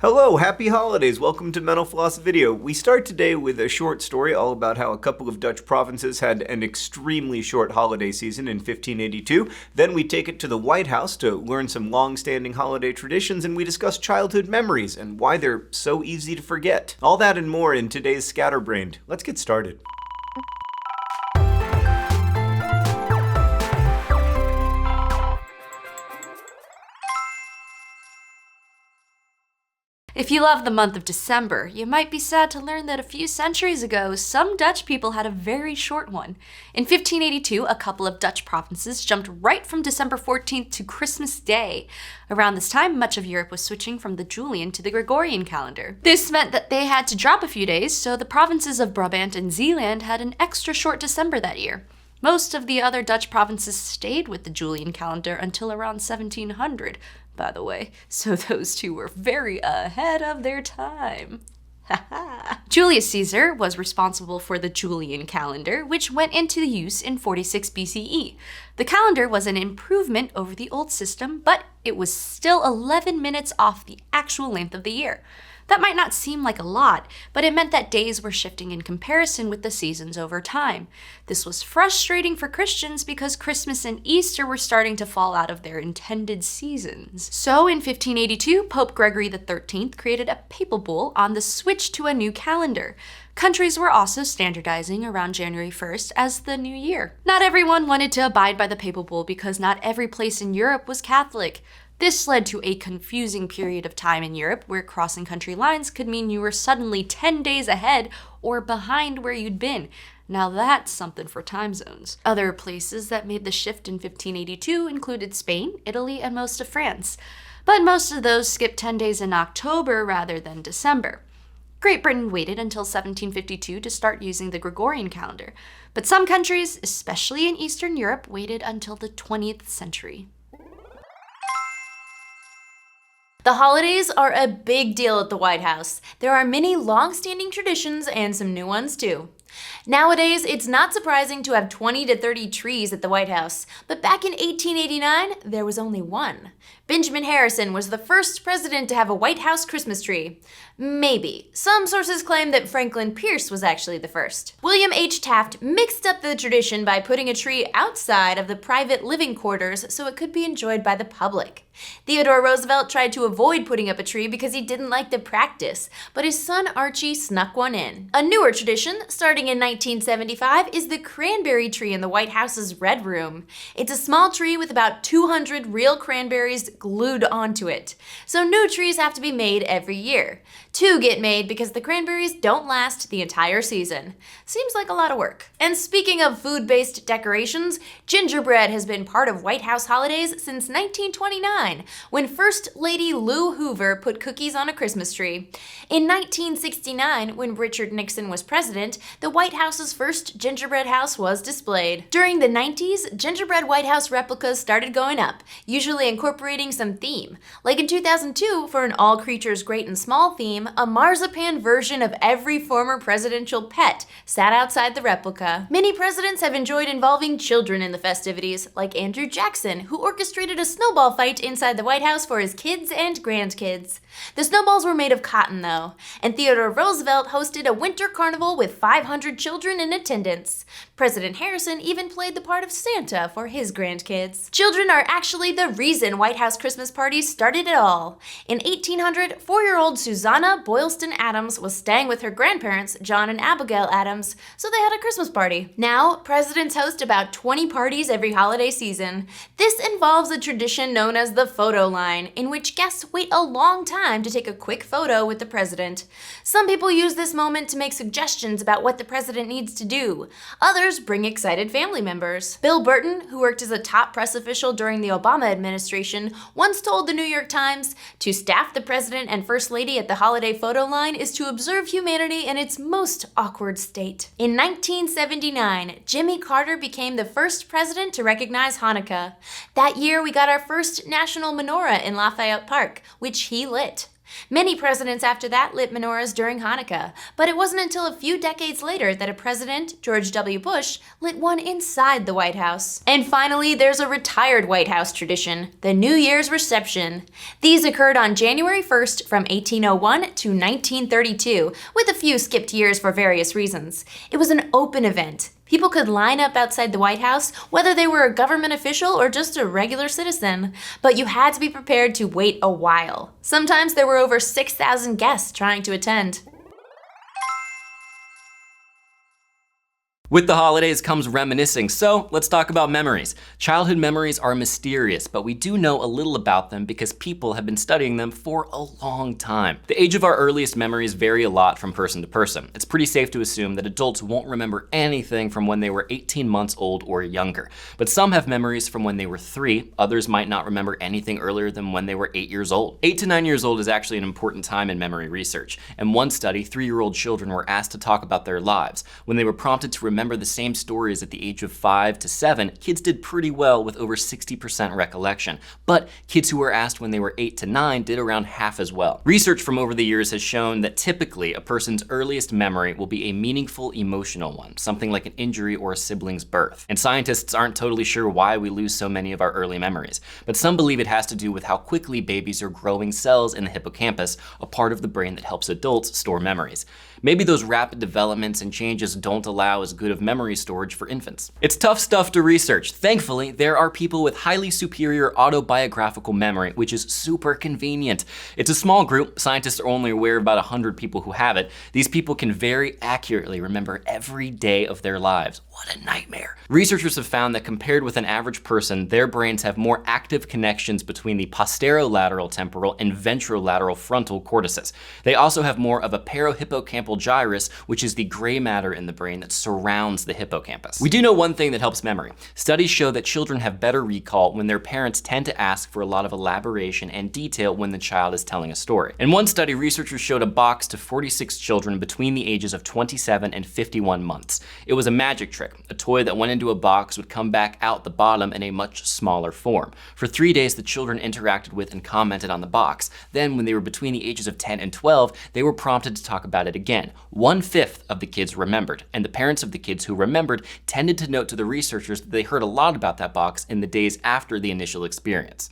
Hello, happy holidays! Welcome to Mental Floss video. We start today with a short story all about how a couple of Dutch provinces had an extremely short holiday season in 1582. Then we take it to the White House to learn some long-standing holiday traditions, and we discuss childhood memories and why they're so easy to forget. All that and more in today's Scatterbrained. Let's get started. If you love the month of December, you might be sad to learn that a few centuries ago, some Dutch people had a very short one. In 1582, a couple of Dutch provinces jumped right from December 14th to Christmas Day. Around this time, much of Europe was switching from the Julian to the Gregorian calendar. This meant that they had to drop a few days, so the provinces of Brabant and Zeeland had an extra short December that year. Most of the other Dutch provinces stayed with the Julian calendar until around 1700. By the way, so those two were very ahead of their time. Julius Caesar was responsible for the Julian calendar, which went into use in 46 BCE. The calendar was an improvement over the old system, but it was still 11 minutes off the actual length of the year. That might not seem like a lot, but it meant that days were shifting in comparison with the seasons over time. This was frustrating for Christians because Christmas and Easter were starting to fall out of their intended seasons. So in 1582, Pope Gregory XIII created a papal bull on the switch to a new calendar. Countries were also standardizing around January 1st as the new year. Not everyone wanted to abide by the papal bull because not every place in Europe was Catholic. This led to a confusing period of time in Europe where crossing country lines could mean you were suddenly 10 days ahead or behind where you'd been. Now that's something for time zones. Other places that made the shift in 1582 included Spain, Italy, and most of France. But most of those skipped 10 days in October rather than December. Great Britain waited until 1752 to start using the Gregorian calendar. But some countries, especially in Eastern Europe, waited until the 20th century. The holidays are a big deal at the White House. There are many long-standing traditions and some new ones too. Nowadays, it's not surprising to have 20 to 30 trees at the White House, but back in 1889, there was only one. Benjamin Harrison was the first president to have a White House Christmas tree. Maybe. Some sources claim that Franklin Pierce was actually the first. William H. Taft mixed up the tradition by putting a tree outside of the private living quarters so it could be enjoyed by the public. Theodore Roosevelt tried to avoid putting up a tree because he didn't like the practice, but his son Archie snuck one in. A newer tradition, starting in 1975, is the cranberry tree in the White House's Red Room. It's a small tree with about 200 real cranberries glued onto it. So new trees have to be made every year. 2 get made because the cranberries don't last the entire season. Seems like a lot of work. And speaking of food-based decorations, gingerbread has been part of White House holidays since 1929, when First Lady Lou Hoover put cookies on a Christmas tree. In 1969, when Richard Nixon was president, the White House's first gingerbread house was displayed. During the 90s, gingerbread White House replicas started going up, usually incorporating some theme. Like in 2002, for an all creatures great and small theme, a marzipan version of every former presidential pet sat outside the replica. Many presidents have enjoyed involving children in the festivities, like Andrew Jackson, who orchestrated a snowball fight inside the White House for his kids and grandkids. The snowballs were made of cotton, though, and Theodore Roosevelt hosted a winter carnival with 500 children in attendance. President Harrison even played the part of Santa for his grandkids. Children are actually the reason White House Christmas parties started at all. In 1800, 4-year-old Susanna Boylston Adams was staying with her grandparents, John and Abigail Adams, so they had a Christmas party. Now, presidents host about 20 parties every holiday season. This involves a tradition known as the photo line, in which guests wait a long time to take a quick photo with the president. Some people use this moment to make suggestions about what the president needs to do. Others bring excited family members. Bill Burton, who worked as a top press official during the Obama administration, once told the New York Times, "To staff the president and first lady at the holiday photo line is to observe humanity in its most awkward state." In 1979, Jimmy Carter became the first president to recognize Hanukkah. That year, we got our first national menorah in Lafayette Park, which he lit. Many presidents after that lit menorahs during Hanukkah, but it wasn't until a few decades later that a president, George W. Bush, lit one inside the White House. And finally, there's a retired White House tradition, the New Year's reception. These occurred on January 1st from 1801 to 1932, with a few skipped years for various reasons. It was an open event. People could line up outside the White House, whether they were a government official or just a regular citizen. But you had to be prepared to wait a while. Sometimes there were over 6,000 guests trying to attend. With the holidays comes reminiscing, so let's talk about memories. Childhood memories are mysterious, but we do know a little about them because people have been studying them for a long time. The age of our earliest memories vary a lot from person to person. It's pretty safe to assume that adults won't remember anything from when they were 18 months old or younger. But some have memories from when they were 3, others might not remember anything earlier than when they were 8 years old. 8 to 9 years old is actually an important time in memory research. In one study, 3-year-old children were asked to talk about their lives. When they were prompted to remember the same stories at the age of 5 to 7, kids did pretty well with over 60% recollection. But kids who were asked when they were 8 to 9 did around half as well. Research from over the years has shown that typically a person's earliest memory will be a meaningful emotional one, something like an injury or a sibling's birth. And scientists aren't totally sure why we lose so many of our early memories, but some believe it has to do with how quickly babies are growing cells in the hippocampus, a part of the brain that helps adults store memories. Maybe those rapid developments and changes don't allow as good of memory storage for infants. It's tough stuff to research. Thankfully, there are people with highly superior autobiographical memory, which is super convenient. It's a small group. Scientists are only aware of about 100 people who have it. These people can very accurately remember every day of their lives. What a nightmare. Researchers have found that compared with an average person, their brains have more active connections between the posterolateral temporal and ventrolateral frontal cortices. They also have more of a parohippocampal gyrus, which is the gray matter in the brain that surrounds the hippocampus. We do know one thing that helps memory. Studies show that children have better recall when their parents tend to ask for a lot of elaboration and detail when the child is telling a story. In one study, researchers showed a box to 46 children between the ages of 27 and 51 months. It was a magic trick. A toy that went into a box would come back out the bottom in a much smaller form. For 3 days, the children interacted with and commented on the box. Then, when they were between the ages of 10 and 12, they were prompted to talk about it again. 1/5 of the kids remembered, and the parents of the kids who remembered tended to note to the researchers that they heard a lot about that box in the days after the initial experience.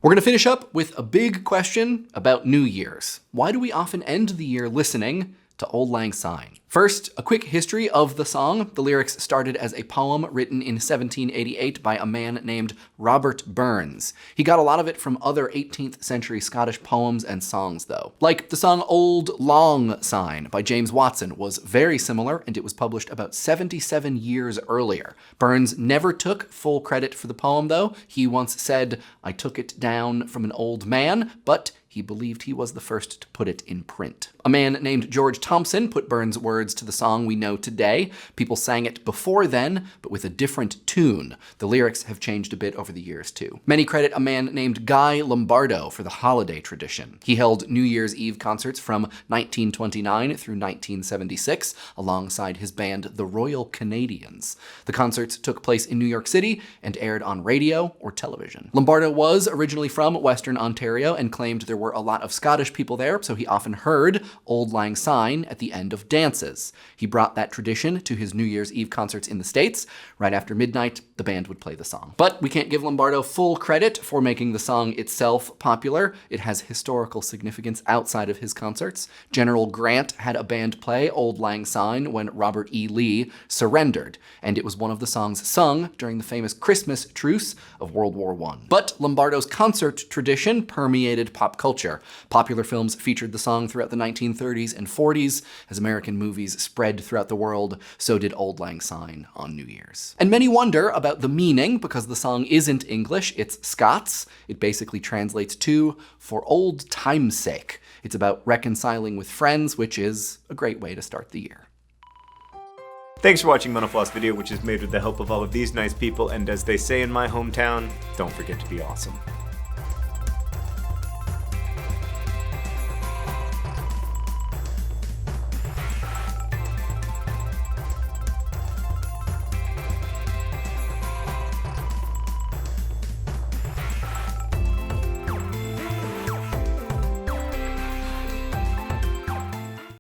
We're going to finish up with a big question about New Year's. Why do we often end the year listening to Auld Lang Syne? First, a quick history of the song. The lyrics started as a poem written in 1788 by a man named Robert Burns. He got a lot of it from other 18th century Scottish poems and songs, though. Like the song Auld Lang Syne by James Watson was very similar, and it was published about 77 years earlier. Burns never took full credit for the poem, though. He once said, "I took it down from an old man," but he believed he was the first to put it in print. A man named George Thompson put Burns' words to the song we know today. People sang it before then, but with a different tune. The lyrics have changed a bit over the years, too. Many credit a man named Guy Lombardo for the holiday tradition. He held New Year's Eve concerts from 1929 through 1976, alongside his band, the Royal Canadians. The concerts took place in New York City and aired on radio or television. Lombardo was originally from Western Ontario and claimed there were a lot of Scottish people there, so he often heard Auld Lang Syne at the end of dances. He brought that tradition to his New Year's Eve concerts in the States. Right after midnight, the band would play the song. But we can't give Lombardo full credit for making the song itself popular. It has historical significance outside of his concerts. General Grant had a band play Auld Lang Syne when Robert E. Lee surrendered, and it was one of the songs sung during the famous Christmas truce of World War I. But Lombardo's concert tradition permeated pop culture. Popular films featured the song throughout the 1930s and 40s. As American movies spread throughout the world, so did Auld Lang Syne on New Year's. And many wonder about the meaning, because the song isn't English, it's Scots. It basically translates to "for old time's sake." It's about reconciling with friends, which is a great way to start the year. Thanks for watching Mental Floss video, which is made with the help of all of these nice people, and as they say in my hometown, don't forget to be awesome.